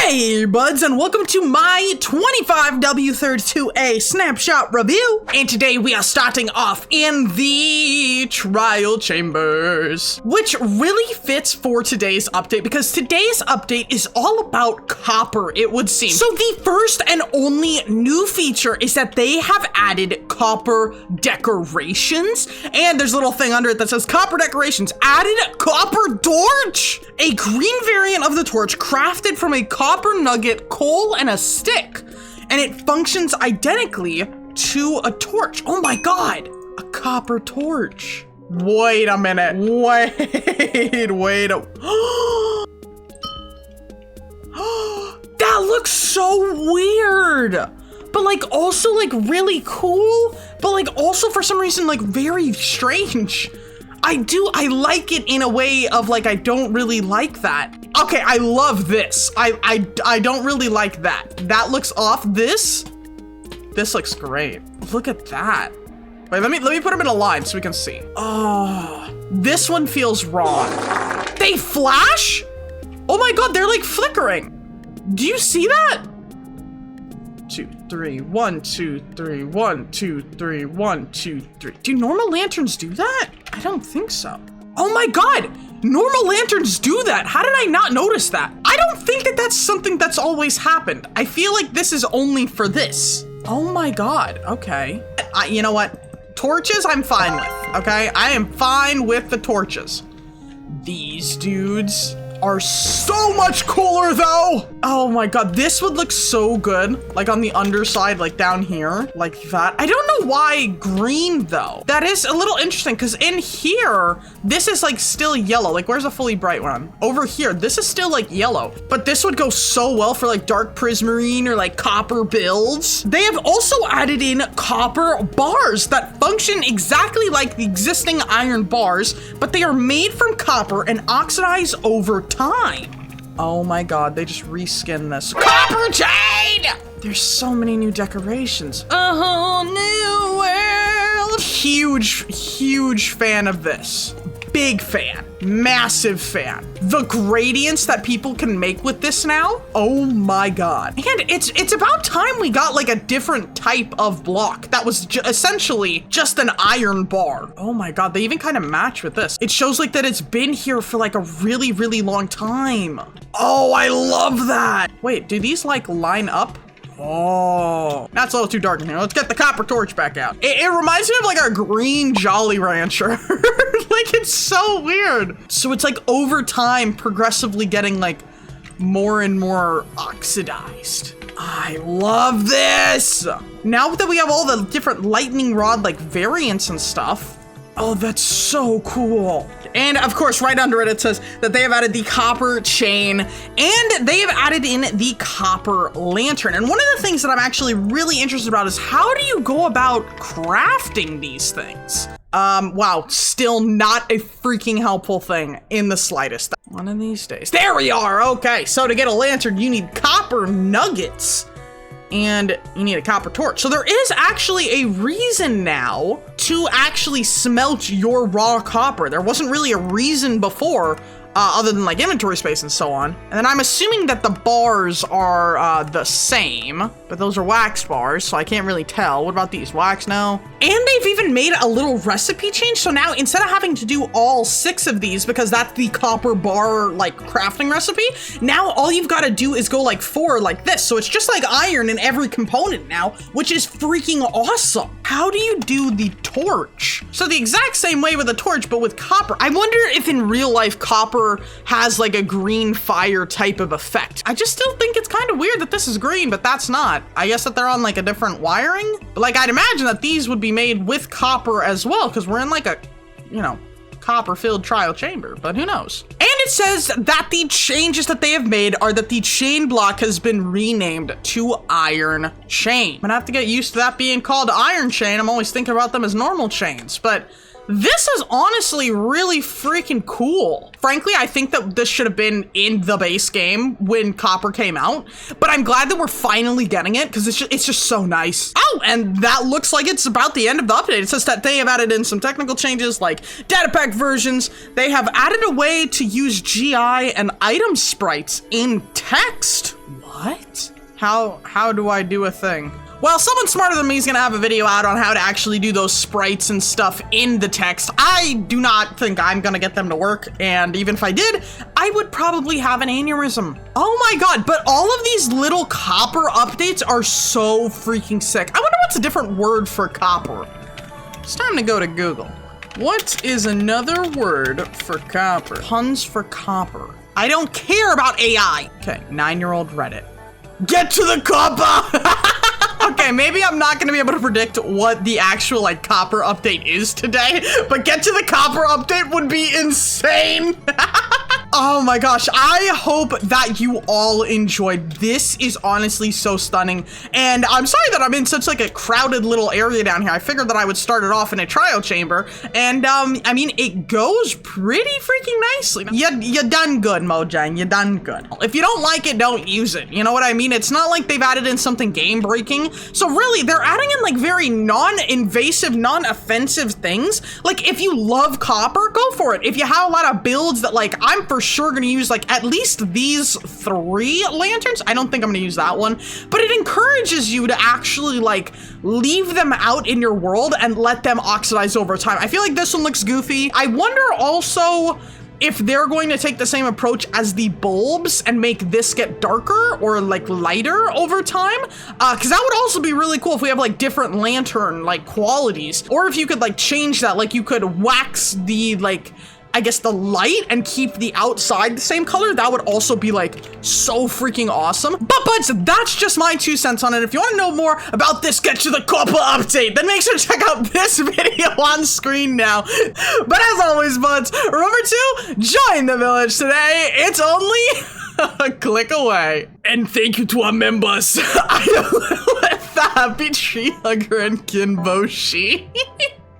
Hey buds, and welcome to my 25w32a snapshot review. And today we are starting off in the trial chambers, which really fits for today's update because today's update is all about copper, it would seem. So the first and only new feature is that they have added copper decorations, and there's a little thing under it that says copper decorations added copper torch, a green variant of the torch crafted from a copper nugget, coal, and a stick, and it functions identically to a torch. Oh my god, a copper torch. Wait a minute. Wait. That looks so weird, but like also like really cool, but like also for some reason like very strange. I like it in a way of like, I don't really like that. Okay, I love this. I don't really like that. That looks off. This looks great. Look at that. Wait, let me put them in a line so we can see. Oh, this one feels wrong. They flash? Oh my god, they're like flickering. Do you see that? 2, 3, 1, 2, 3, 1, 2, 3, 1, 2, 3. Do normal lanterns do that? I don't think so. Oh my god, normal lanterns do that. How did I not notice that? I don't think that that's something that's always happened. I feel like this is only for this. Oh my god, okay. You know what? Torches, I'm fine with, okay? I am fine with the torches. These dudes are so much cooler though. Oh my god, this would look so good, like on the underside, like down here, like that. I don't know why green though. That is a little interesting because in here, this is like still yellow. Like where's a fully bright one? Over here, this is still like yellow, but this would go so well for like dark prismarine or like copper builds. They have also added in copper bars that function exactly like the existing iron bars, but they are made from copper and oxidize over time. Oh my god, they just reskinned this. Copper chain! There's so many new decorations. A whole new world. Huge fan of this. Big fan, massive fan. The gradients that people can make with this now, oh my god. And it's about time we got like a different type of block that was essentially just an iron bar. Oh my god, they even kind of match with this. It shows like that it's been here for like a really long time. Oh, I love that. Wait, do these like line up? Oh, that's a little too dark in here. Let's get the copper torch back out. It reminds me of like our green Jolly Rancher. Like it's so weird. So it's like over time, progressively getting like more and more oxidized. I love this. Now that we have all the different lightning rod like variants and stuff. Oh, that's so cool. And of course, right under it, it says that they have added the copper chain and they have added in the copper lantern. And one of the things that I'm actually really interested about is how do you go about crafting these things? Wow, still not a freaking helpful thing in the slightest. One of these days. There we are. Okay, so to get a lantern, you need copper nuggets. And you need a copper torch. So there is actually a reason now to actually smelt your raw copper. There wasn't really a reason before, other than like inventory space and so on. And then I'm assuming that the bars are the same, but those are wax bars, so I can't really tell. What about these? Wax? No. And they've even made a little recipe change. So now instead of having to do all 6 of these, because that's the copper bar like crafting recipe, now all you've got to do is go like 4 like this. So it's just like iron in every component now, which is freaking awesome. How do you do the torch? So the exact same way with a torch, but with copper. I wonder if in real life copper has like a green fire type of effect. I just still think it's kind of weird that this is green, but that's not. I guess that they're on like a different wiring, but like I'd imagine that these would be made with copper as well, because we're in like a, you know, copper filled trial chamber, but who knows? And it says that the changes that they have made are that the chain block has been renamed to iron chain. I'm gonna have to get used to that being called iron chain. I'm always thinking about them as normal chains, but This is honestly really freaking cool. Frankly, I think that this should have been in the base game when Copper came out, but I'm glad that we're finally getting it because it's just so nice. Oh, and that looks like it's about the end of the update. It says that they have added in some technical changes like data pack versions. They have added a way to use GI and item sprites in text. What? How do I do a thing? Well, someone smarter than me is gonna have a video out on how to actually do those sprites and stuff in the text. I do not think I'm gonna get them to work, and even if I did, I would probably have an aneurysm. Oh my god, but all of these little Copper updates are so freaking sick. I wonder what's a different word for Copper. It's time to go to Google. What is another word for Copper? Puns for Copper. I don't care about AI. Okay, 9-year-old Reddit. Get to the Copper! Okay, maybe I'm not gonna be able to predict what the actual like Copper update is today, but get to the Copper update would be insane. Oh my gosh, I hope that you all enjoyed. This is honestly so stunning, and I'm sorry that I'm in such like a crowded little area down here. I figured that I would start it off in a trial chamber, and I mean, it goes pretty freaking nicely. You done good, Mojang, you done good. If you don't like it, don't use it. You know what I mean? It's not like they've added in something game-breaking, so really, they're adding in like very non-invasive, non-offensive things. Like, if you love Copper, go for it. If you have a lot of builds that like, I'm for sure gonna use like at least these 3 lanterns. I don't think I'm gonna use that one, but it encourages you to actually like leave them out in your world and let them oxidize over time. I feel like this one looks goofy. I wonder also if they're going to take the same approach as the bulbs and make this get darker or like lighter over time, because that would also be really cool if we have like different lantern like qualities, or if you could like change that, like you could wax the like, I guess the light and keep the outside the same color. That would also be like so freaking awesome. But Budz, that's just my 2 cents on it. If you want to know more about this Get to the Copper update, then make sure to check out this video on screen now. But as always, Budz, remember to join the village today. It's only a click away. And thank you to our members. I am with the happy tree hugger and Kinboshi.